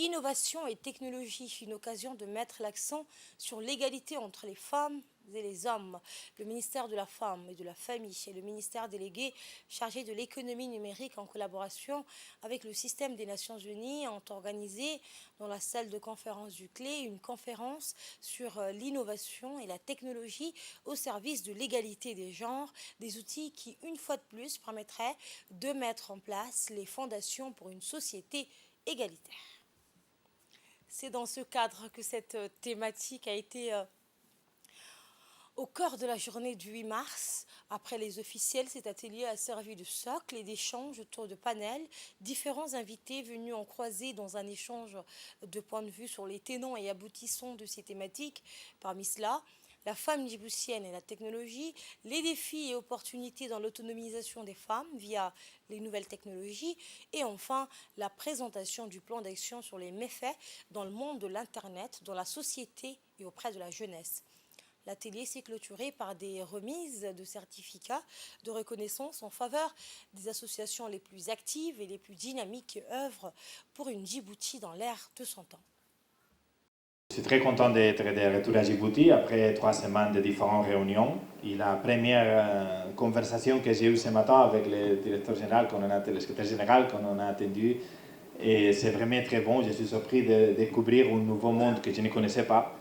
Innovation et technologie, une occasion de mettre l'accent sur l'égalité entre les femmes et les hommes. Le ministère de la Femme et de la Famille et le ministère délégué chargé de l'économie numérique en collaboration avec le système des Nations Unies ont organisé dans la salle de conférence du CLE une conférence sur l'innovation et la technologie au service de l'égalité des genres, des outils qui, une fois de plus, permettraient de mettre en place les fondations pour une société égalitaire. C'est dans ce cadre que cette thématique a été au cœur de la journée du 8 mars. Après les officiels, cet atelier a servi de socle et d'échange autour de panels. Différents invités venus en croiser dans un échange de points de vue sur les tenants et aboutissants de ces thématiques. Parmi cela, la femme djiboutienne et la technologie, les défis et opportunités dans l'autonomisation des femmes via les nouvelles technologies et enfin la présentation du plan d'action sur les méfaits dans le monde de l'Internet, dans la société et auprès de la jeunesse. L'atelier s'est clôturé par des remises de certificats de reconnaissance en faveur des associations les plus actives et les plus dynamiques qui œuvrent pour une Djibouti dans l'ère de son temps. Je suis très content d'être de retour à Djibouti après 3 semaines de différentes réunions. Et la première conversation que j'ai eue ce matin avec le directeur général, le secrétaire général qu'on a attendu, et c'est vraiment très bon. Je suis surpris de découvrir un nouveau monde que je ne connaissais pas,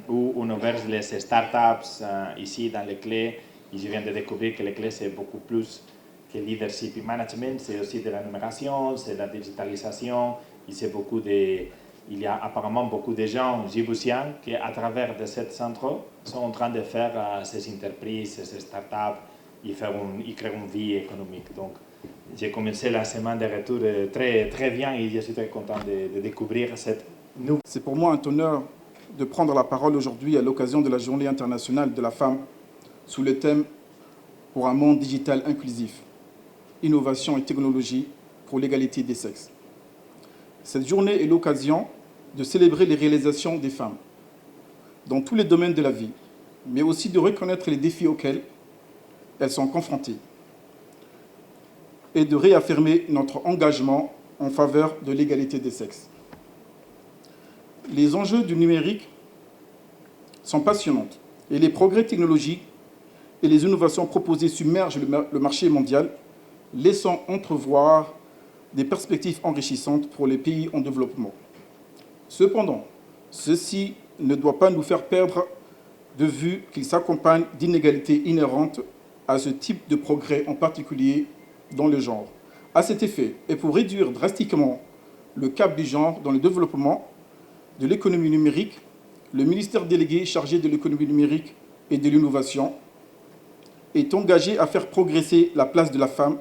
où on ouvre les startups ici dans les clés. Et je viens de découvrir que les clés, c'est beaucoup plus que leadership et management, c'est aussi de la numération, c'est de la digitalisation, et c'est beaucoup de... Il y a apparemment beaucoup de gens djiboutiens qui, à travers de ce centre, sont en train de faire ces entreprises, ces startups, et créer une vie économique. Donc, j'ai commencé la semaine de retour très, très bien et je suis très content de découvrir cette nouvelle. C'est pour moi un honneur de prendre la parole aujourd'hui à l'occasion de la Journée internationale de la femme sous le thème « Pour un monde digital inclusif, innovation et technologie pour l'égalité des sexes ». Cette journée est l'occasion de célébrer les réalisations des femmes dans tous les domaines de la vie, mais aussi de reconnaître les défis auxquels elles sont confrontées et de réaffirmer notre engagement en faveur de l'égalité des sexes. Les enjeux du numérique sont passionnants et les progrès technologiques et les innovations proposées submergent le marché mondial, laissant entrevoir des perspectives enrichissantes pour les pays en développement. Cependant, ceci ne doit pas nous faire perdre de vue qu'il s'accompagne d'inégalités inhérentes à ce type de progrès, en particulier dans le genre. À cet effet, et pour réduire drastiquement le cap du genre dans le développement de l'économie numérique, le ministère délégué chargé de l'économie numérique et de l'innovation est engagé à faire progresser la place de la femme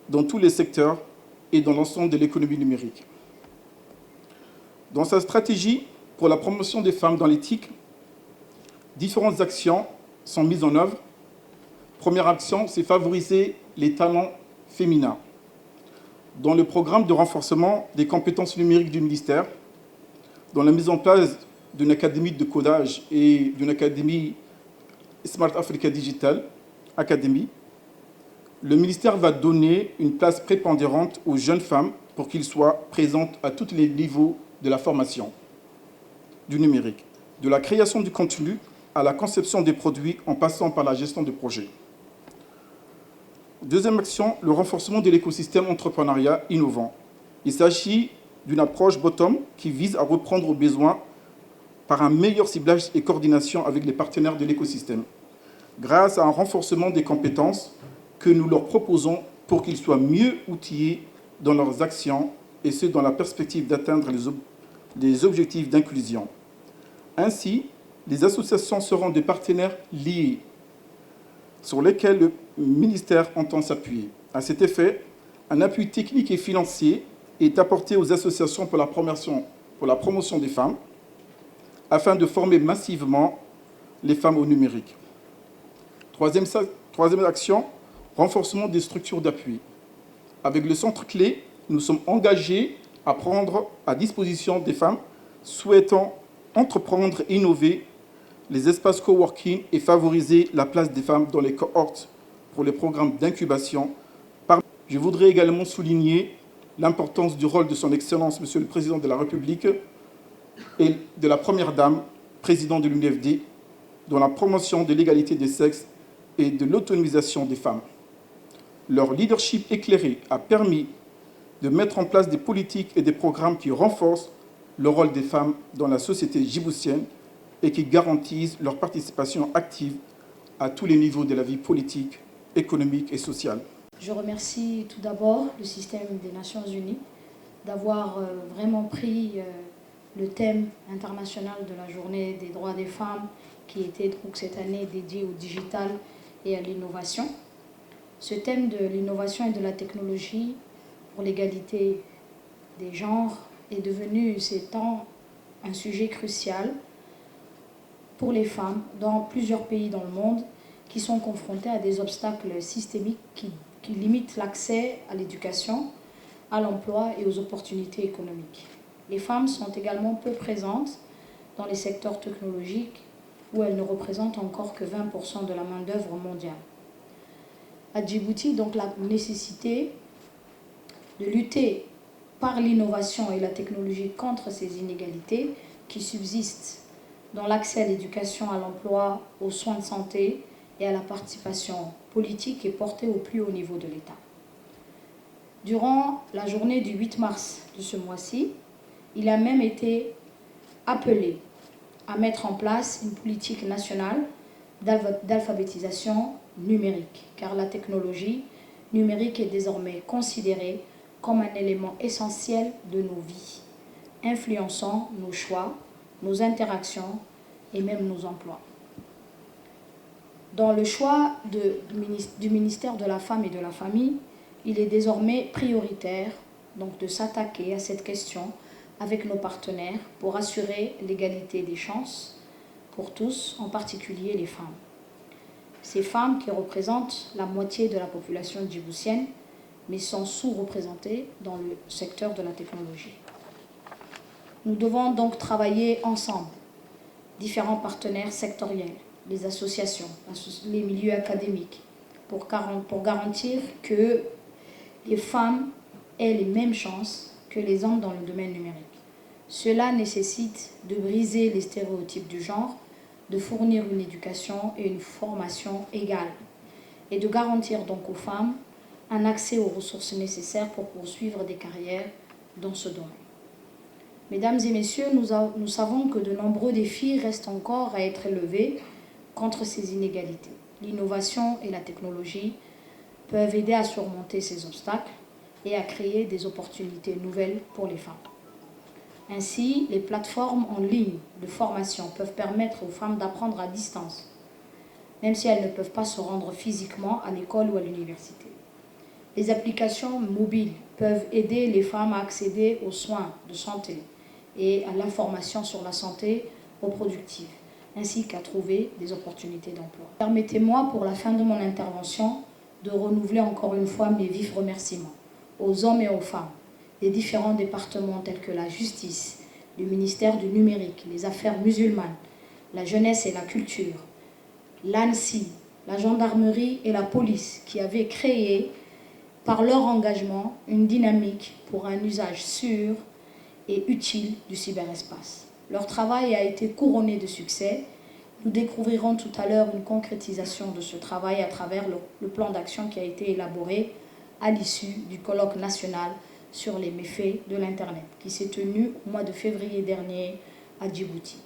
dans tous les secteurs et dans l'ensemble de l'économie numérique. Dans sa stratégie pour la promotion des femmes dans l'éthique, différentes actions sont mises en œuvre. Première action, c'est favoriser les talents féminins. Dans le programme de renforcement des compétences numériques du ministère, dans la mise en place d'une académie de codage et d'une académie Smart Africa Digital Academy, le ministère va donner une place prépondérante aux jeunes femmes pour qu'ils soient présentes à tous les niveaux de la formation du numérique, de la création du contenu à la conception des produits en passant par la gestion de projets. Deuxième action, le renforcement de l'écosystème entrepreneuriat innovant. Il s'agit d'une approche bottom qui vise à reprendre aux besoins par un meilleur ciblage et coordination avec les partenaires de l'écosystème, grâce à un renforcement des compétences que nous leur proposons pour qu'ils soient mieux outillés dans leurs actions, et ce, dans la perspective d'atteindre les objectifs d'inclusion. Ainsi, les associations seront des partenaires liés sur lesquels le ministère entend s'appuyer. À cet effet, un appui technique et financier est apporté aux associations pour la promotion des femmes, afin de former massivement les femmes au numérique. Troisième action, renforcement des structures d'appui. Avec le centre clé, nous sommes engagés à prendre à disposition des femmes souhaitant entreprendre et innover les espaces coworking et favoriser la place des femmes dans les cohortes pour les programmes d'incubation. Je voudrais également souligner l'importance du rôle de son Excellence, Monsieur le Président de la République, et de la Première Dame, Président de l'UNFD, dans la promotion de l'égalité des sexes et de l'autonomisation des femmes. Leur leadership éclairé a permis de mettre en place des politiques et des programmes qui renforcent le rôle des femmes dans la société djiboutienne et qui garantissent leur participation active à tous les niveaux de la vie politique, économique et sociale. Je remercie tout d'abord le système des Nations Unies d'avoir vraiment pris le thème international de la journée des droits des femmes qui était donc cette année dédiée au digital et à l'innovation. Ce thème de l'innovation et de la technologie pour l'égalité des genres est devenu ces temps un sujet crucial pour les femmes dans plusieurs pays dans le monde qui sont confrontées à des obstacles systémiques qui limitent l'accès à l'éducation, à l'emploi et aux opportunités économiques. Les femmes sont également peu présentes dans les secteurs technologiques où elles ne représentent encore que 20% de la main-d'œuvre mondiale. À Djibouti, donc, la nécessité de lutter par l'innovation et la technologie contre ces inégalités qui subsistent dans l'accès à l'éducation, à l'emploi, aux soins de santé et à la participation politique est portée au plus haut niveau de l'État. Durant la journée du 8 mars de ce mois-ci, il a même été appelé à mettre en place une politique nationale d'alphabétisation numérique, car la technologie numérique est désormais considérée comme un élément essentiel de nos vies, influençant nos choix, nos interactions et même nos emplois. Dans le choix du ministère de la Femme et de la Famille, il est désormais prioritaire donc, de s'attaquer à cette question avec nos partenaires pour assurer l'égalité des chances pour tous, en particulier les femmes. Ces femmes qui représentent la moitié de la population djiboutienne, mais sont sous-représentées dans le secteur de la technologie. Nous devons donc travailler ensemble, différents partenaires sectoriels, les associations, les milieux académiques, pour garantir que les femmes aient les mêmes chances que les hommes dans le domaine numérique. Cela nécessite de briser les stéréotypes du genre, de fournir une éducation et une formation égales, et de garantir donc aux femmes un accès aux ressources nécessaires pour poursuivre des carrières dans ce domaine. Mesdames et messieurs, nous savons que de nombreux défis restent encore à être élevés contre ces inégalités. L'innovation et la technologie peuvent aider à surmonter ces obstacles et à créer des opportunités nouvelles pour les femmes. Ainsi, les plateformes en ligne de formation peuvent permettre aux femmes d'apprendre à distance, même si elles ne peuvent pas se rendre physiquement à l'école ou à l'université. Les applications mobiles peuvent aider les femmes à accéder aux soins de santé et à l'information sur la santé reproductive, ainsi qu'à trouver des opportunités d'emploi. Permettez-moi, pour la fin de mon intervention, de renouveler encore une fois mes vifs remerciements aux hommes et aux femmes des différents départements tels que la justice, le ministère du numérique, les affaires musulmanes, la jeunesse et la culture, l'ANSI, la gendarmerie et la police qui avaient créé par leur engagement une dynamique pour un usage sûr et utile du cyberespace. Leur travail a été couronné de succès. Nous découvrirons tout à l'heure une concrétisation de ce travail à travers le plan d'action qui a été élaboré à l'issue du colloque national sur les méfaits de l'Internet, qui s'est tenu au mois de février dernier à Djibouti.